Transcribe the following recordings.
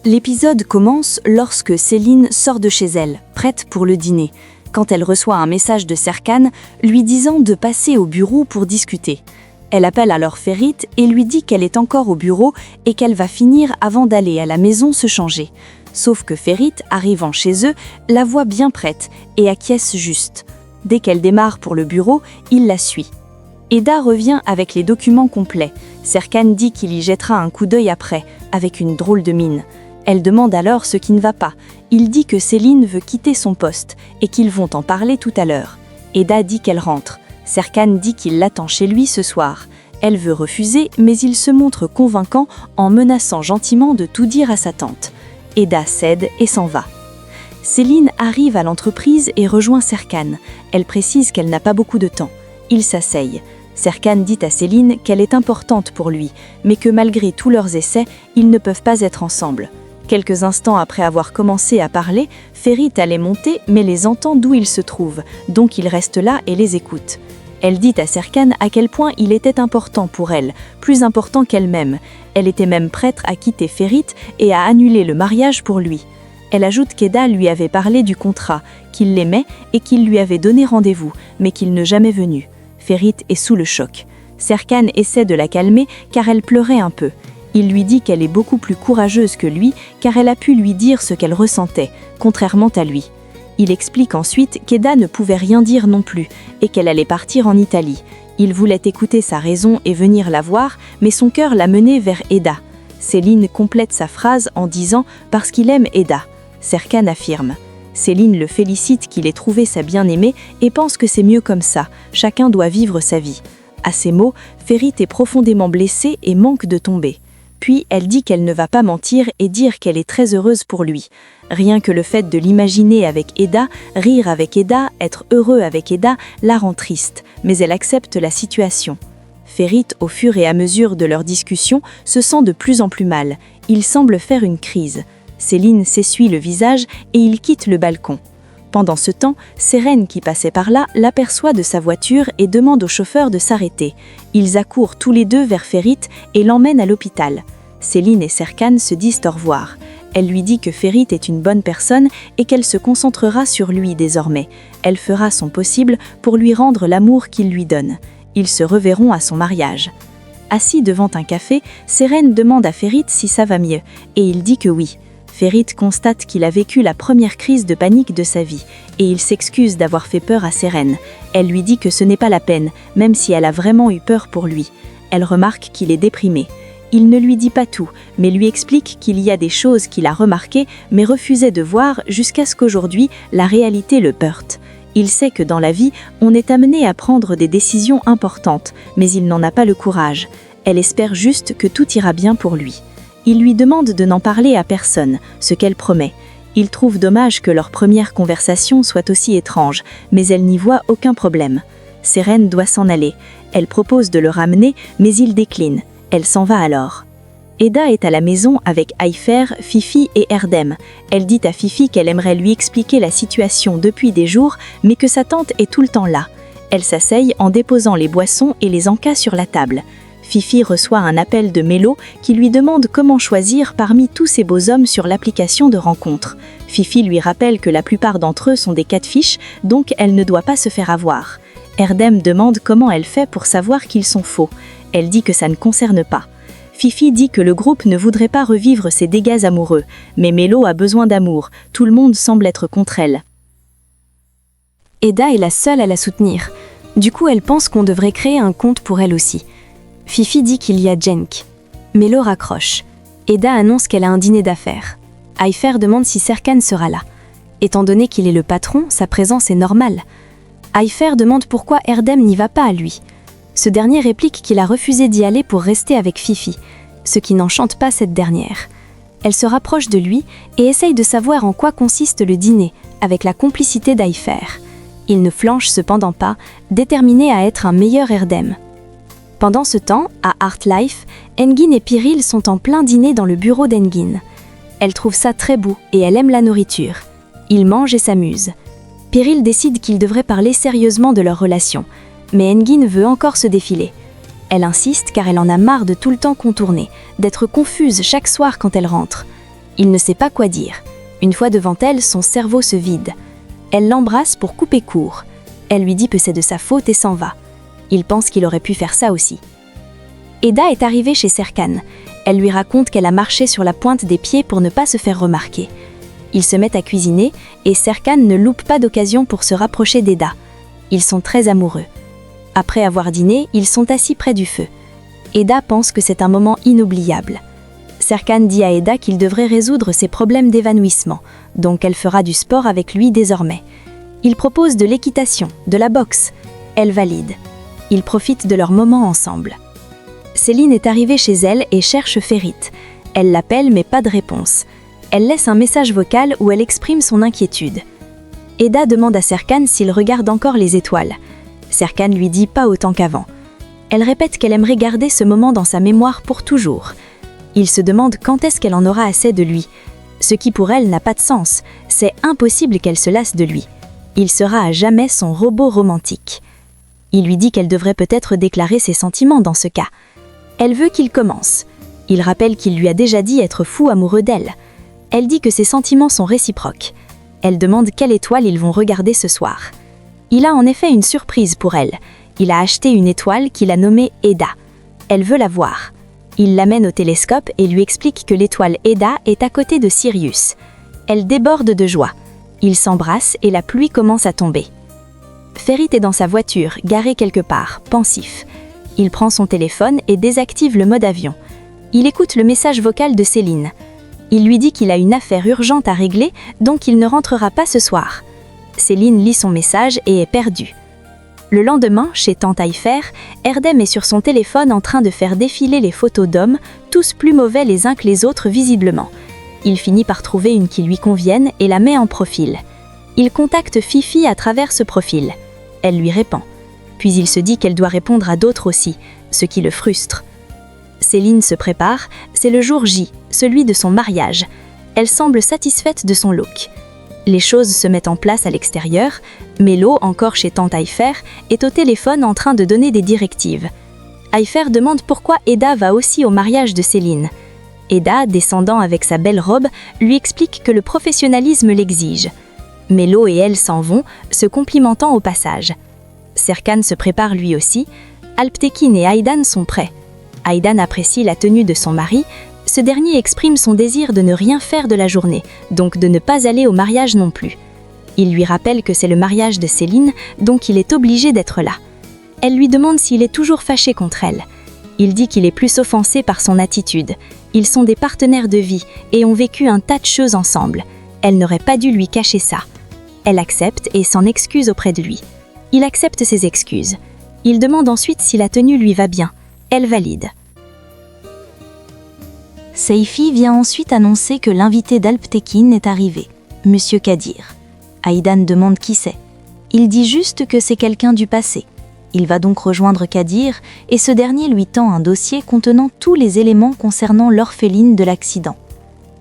L'épisode commence lorsque Céline sort de chez elle, prête pour le dîner, quand elle reçoit un message de Serkan lui disant de passer au bureau pour discuter. Elle appelle alors Ferit et lui dit qu'elle est encore au bureau et qu'elle va finir avant d'aller à la maison se changer. Sauf que Ferit, arrivant chez eux, la voit bien prête et acquiesce juste. Dès qu'elle démarre pour le bureau, il la suit. Eda revient avec les documents complets. Serkan dit qu'il y jettera un coup d'œil après, avec une drôle de mine. Elle demande alors ce qui ne va pas. Il dit que Céline veut quitter son poste et qu'ils vont en parler tout à l'heure. Eda dit qu'elle rentre. Serkan dit qu'il l'attend chez lui ce soir. Elle veut refuser, mais il se montre convaincant en menaçant gentiment de tout dire à sa tante. Eda cède et s'en va. Céline arrive à l'entreprise et rejoint Serkan. Elle précise qu'elle n'a pas beaucoup de temps. Ils s'asseyent. Serkan dit à Céline qu'elle est importante pour lui, mais que malgré tous leurs essais, ils ne peuvent pas être ensemble. Quelques instants après avoir commencé à parler, Ferit allait monter mais les entend d'où ils se trouvent, donc il reste là et les écoute. Elle dit à Serkan à quel point il était important pour elle, plus important qu'elle-même. Elle était même prête à quitter Ferit et à annuler le mariage pour lui. Elle ajoute qu'Eda lui avait parlé du contrat, qu'il l'aimait et qu'il lui avait donné rendez-vous, mais qu'il ne jamais venu. Ferit est sous le choc. Serkan essaie de la calmer car elle pleurait un peu. Il lui dit qu'elle est beaucoup plus courageuse que lui car elle a pu lui dire ce qu'elle ressentait, contrairement à lui. Il explique ensuite qu'Eda ne pouvait rien dire non plus et qu'elle allait partir en Italie. Il voulait écouter sa raison et venir la voir, mais son cœur l'a mené vers Eda. Céline complète sa phrase en disant « parce qu'il aime Eda ». Serkan affirme. Céline le félicite qu'il ait trouvé sa bien-aimée et pense que c'est mieux comme ça, chacun doit vivre sa vie. À ces mots, Ferit est profondément blessée et manque de tomber. Puis elle dit qu'elle ne va pas mentir et dire qu'elle est très heureuse pour lui. Rien que le fait de l'imaginer avec Eda, rire avec Eda, être heureux avec Eda, la rend triste, mais elle accepte la situation. Ferit, au fur et à mesure de leur discussion, se sent de plus en plus mal. Il semble faire une crise. Céline s'essuie le visage et il quitte le balcon. Pendant ce temps, Seren qui passait par là l'aperçoit de sa voiture et demande au chauffeur de s'arrêter. Ils accourent tous les deux vers Ferit et l'emmènent à l'hôpital. Céline et Serkan se disent au revoir. Elle lui dit que Ferit est une bonne personne et qu'elle se concentrera sur lui désormais. Elle fera son possible pour lui rendre l'amour qu'il lui donne. Ils se reverront à son mariage. Assis devant un café, Seren demande à Ferit si ça va mieux et il dit que oui. Ferit constate qu'il a vécu la première crise de panique de sa vie et il s'excuse d'avoir fait peur à Seren. Elle lui dit que ce n'est pas la peine, même si elle a vraiment eu peur pour lui. Elle remarque qu'il est déprimé. Il ne lui dit pas tout, mais lui explique qu'il y a des choses qu'il a remarquées mais refusait de voir jusqu'à ce qu'aujourd'hui, la réalité le heurte. Il sait que dans la vie, on est amené à prendre des décisions importantes, mais il n'en a pas le courage. Elle espère juste que tout ira bien pour lui. Il lui demande de n'en parler à personne, ce qu'elle promet. Il trouve dommage que leur première conversation soit aussi étrange, mais elle n'y voit aucun problème. Seren doit s'en aller. Elle propose de le ramener, mais il décline. Elle s'en va alors. Eda est à la maison avec Ayfer, Fifi et Erdem. Elle dit à Fifi qu'elle aimerait lui expliquer la situation depuis des jours, mais que sa tante est tout le temps là. Elle s'asseye en déposant les boissons et les encas sur la table. Fifi reçoit un appel de Mélo qui lui demande comment choisir parmi tous ces beaux hommes sur l'application de rencontre. Fifi lui rappelle que la plupart d'entre eux sont des catfish, donc elle ne doit pas se faire avoir. Erdem demande comment elle fait pour savoir qu'ils sont faux. Elle dit que ça ne concerne pas. Fifi dit que le groupe ne voudrait pas revivre ses dégâts amoureux, mais Mélo a besoin d'amour, tout le monde semble être contre elle. Eda est la seule à la soutenir. Du coup, elle pense qu'on devrait créer un compte pour elle aussi. Fifi dit qu'il y a Cenk. Mélo raccroche. Eda annonce qu'elle a un dîner d'affaires. Ayfer demande si Serkan sera là. Étant donné qu'il est le patron, sa présence est normale. Ayfer demande pourquoi Erdem n'y va pas à lui. Ce dernier réplique qu'il a refusé d'y aller pour rester avec Fifi, ce qui n'enchante pas cette dernière. Elle se rapproche de lui et essaye de savoir en quoi consiste le dîner, avec la complicité d'Ayfer. Il ne flanche cependant pas, déterminé à être un meilleur Erdem. Pendant ce temps, à Artlife, Engin et Piril sont en plein dîner dans le bureau d'Engin. Elle trouve ça très beau et elle aime la nourriture. Ils mangent et s'amusent. Piril décide qu'ils devraient parler sérieusement de leur relation, mais Engin veut encore se défiler. Elle insiste car elle en a marre de tout le temps contourner, d'être confuse chaque soir quand elle rentre. Il ne sait pas quoi dire. Une fois devant elle, son cerveau se vide. Elle l'embrasse pour couper court. Elle lui dit que c'est de sa faute et s'en va. Il pense qu'il aurait pu faire ça aussi. Eda est arrivée chez Serkan. Elle lui raconte qu'elle a marché sur la pointe des pieds pour ne pas se faire remarquer. Ils se mettent à cuisiner et Serkan ne loupe pas d'occasion pour se rapprocher d'Eda. Ils sont très amoureux. Après avoir dîné, ils sont assis près du feu. Eda pense que c'est un moment inoubliable. Serkan dit à Eda qu'il devrait résoudre ses problèmes d'évanouissement, donc elle fera du sport avec lui désormais. Il propose de l'équitation, de la boxe. Elle valide. Ils profitent de leur moment ensemble. Céline est arrivée chez elle et cherche Ferit. Elle l'appelle mais pas de réponse. Elle laisse un message vocal où elle exprime son inquiétude. Eda demande à Serkan s'il regarde encore les étoiles. Serkan lui dit pas autant qu'avant. Elle répète qu'elle aimerait garder ce moment dans sa mémoire pour toujours. Il se demande quand est-ce qu'elle en aura assez de lui. Ce qui pour elle n'a pas de sens. C'est impossible qu'elle se lasse de lui. Il sera à jamais son robot romantique. Il lui dit qu'elle devrait peut-être déclarer ses sentiments dans ce cas. Elle veut qu'il commence. Il rappelle qu'il lui a déjà dit être fou amoureux d'elle. Elle dit que ses sentiments sont réciproques. Elle demande quelle étoile ils vont regarder ce soir. Il a en effet une surprise pour elle. Il a acheté une étoile qu'il a nommée Eda. Elle veut la voir. Il l'amène au télescope et lui explique que l'étoile Eda est à côté de Sirius. Elle déborde de joie. Ils s'embrassent et la pluie commence à tomber. Ferit est dans sa voiture, garée quelque part, pensif. Il prend son téléphone et désactive le mode avion. Il écoute le message vocal de Céline. Il lui dit qu'il a une affaire urgente à régler, donc il ne rentrera pas ce soir. Céline lit son message et est perdue. Le lendemain, chez Tante Ayfer, Erdem est sur son téléphone en train de faire défiler les photos d'hommes, tous plus mauvais les uns que les autres visiblement. Il finit par trouver une qui lui convienne et la met en profil. Il contacte Fifi à travers ce profil. Elle lui répond. Puis il se dit qu'elle doit répondre à d'autres aussi, ce qui le frustre. Céline se prépare, c'est le jour J, celui de son mariage. Elle semble satisfaite de son look. Les choses se mettent en place à l'extérieur. Mélo, encore chez Tante Ayfer, est au téléphone en train de donner des directives. Ayfer demande pourquoi Eda va aussi au mariage de Céline. Eda, descendant avec sa belle robe, lui explique que le professionnalisme l'exige. Mélo et elle s'en vont, se complimentant au passage. Serkan se prépare lui aussi. Alptekin et Aydan sont prêts. Aydan apprécie la tenue de son mari. Ce dernier exprime son désir de ne rien faire de la journée, donc de ne pas aller au mariage non plus. Il lui rappelle que c'est le mariage de Céline, donc il est obligé d'être là. Elle lui demande s'il est toujours fâché contre elle. Il dit qu'il est plus offensé par son attitude. Ils sont des partenaires de vie et ont vécu un tas de choses ensemble. Elle n'aurait pas dû lui cacher ça. Elle accepte et s'en excuse auprès de lui. Il accepte ses excuses. Il demande ensuite si la tenue lui va bien. Elle valide. Seifi vient ensuite annoncer que l'invité d'Alptekin est arrivé, Monsieur Kadir. Aydan demande qui c'est. Il dit juste que c'est quelqu'un du passé. Il va donc rejoindre Kadir et ce dernier lui tend un dossier contenant tous les éléments concernant l'orpheline de l'accident.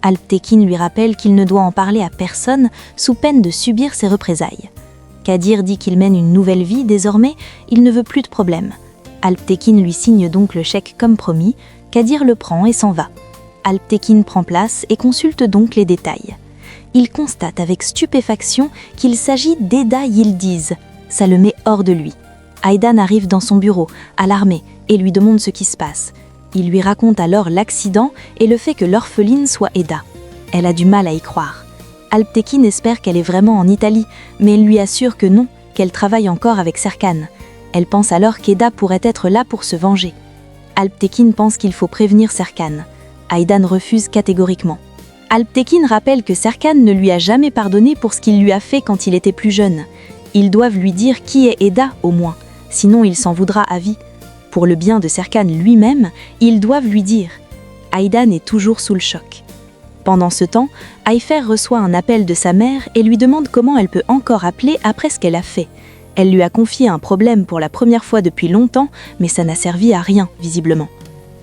Alptekin lui rappelle qu'il ne doit en parler à personne sous peine de subir ses représailles. Kadir dit qu'il mène une nouvelle vie désormais, il ne veut plus de problème. Alptekin lui signe donc le chèque comme promis, Kadir le prend et s'en va. Alptekin prend place et consulte donc les détails. Il constate avec stupéfaction qu'il s'agit d'Eda Yildiz. Ça le met hors de lui. Aydan arrive dans son bureau, alarmé, et lui demande ce qui se passe. Il lui raconte alors l'accident et le fait que l'orpheline soit Eda. Elle a du mal à y croire. Alptekin espère qu'elle est vraiment en Italie, mais il lui assure que non, qu'elle travaille encore avec Serkan. Elle pense alors qu'Eda pourrait être là pour se venger. Alptekin pense qu'il faut prévenir Serkan. Aydan refuse catégoriquement. Alptekin rappelle que Serkan ne lui a jamais pardonné pour ce qu'il lui a fait quand il était plus jeune. Ils doivent lui dire qui est Eda au moins, sinon il s'en voudra à vie. Pour le bien de Serkan lui-même, ils doivent lui dire. Aydan est toujours sous le choc. Pendant ce temps, Ayfer reçoit un appel de sa mère et lui demande comment elle peut encore appeler après ce qu'elle a fait. Elle lui a confié un problème pour la première fois depuis longtemps, mais ça n'a servi à rien, visiblement.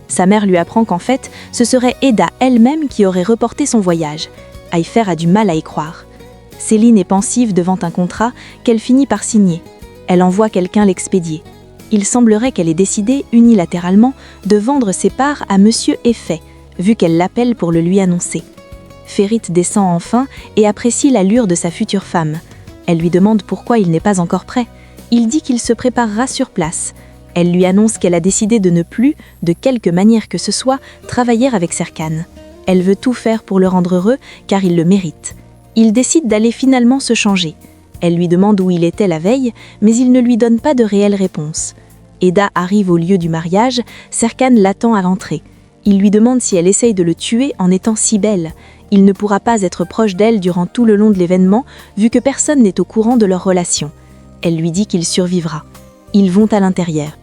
Sa mère lui apprend qu'en fait, ce serait Eda elle-même qui aurait reporté son voyage. Ayfer a du mal à y croire. Céline est pensive devant un contrat qu'elle finit par signer. Elle envoie quelqu'un l'expédier. Il semblerait qu'elle ait décidé, unilatéralement, de vendre ses parts à Monsieur Effet, vu qu'elle l'appelle pour le lui annoncer. Ferit descend enfin et apprécie l'allure de sa future femme. Elle lui demande pourquoi il n'est pas encore prêt. Il dit qu'il se préparera sur place. Elle lui annonce qu'elle a décidé de ne plus, de quelque manière que ce soit, travailler avec Serkan. Elle veut tout faire pour le rendre heureux, car il le mérite. Il décide d'aller finalement se changer. Elle lui demande où il était la veille, mais il ne lui donne pas de réelle réponse. Eda arrive au lieu du mariage, Serkan l'attend à l'entrée. Il lui demande si elle essaye de le tuer en étant si belle. Il ne pourra pas être proche d'elle durant tout le long de l'événement, vu que personne n'est au courant de leur relation. Elle lui dit qu'il survivra. Ils vont à l'intérieur.